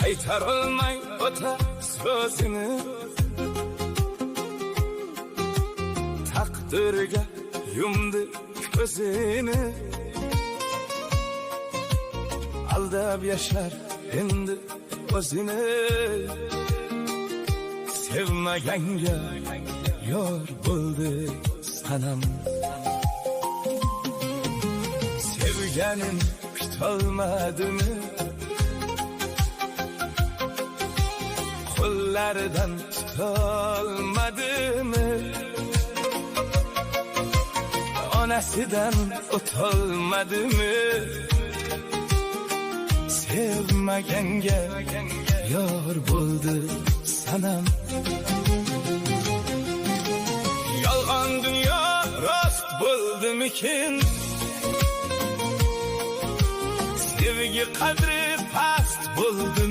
Qaytarolmay o'ta so'zini, taqdirga yumdi ko'zini. Aldab yashar endi o'zini, sevmaganga yor bo'ldi sanam. Sevganin kutolmadimi, qo'llaridan tutolmadimi, onasidan o'tolmadimi. Sevmaganga yor bo'ldi sanam. Yolg'on dunyo rost bo'ldimikin, sevgi qadri past bo'ldimikin.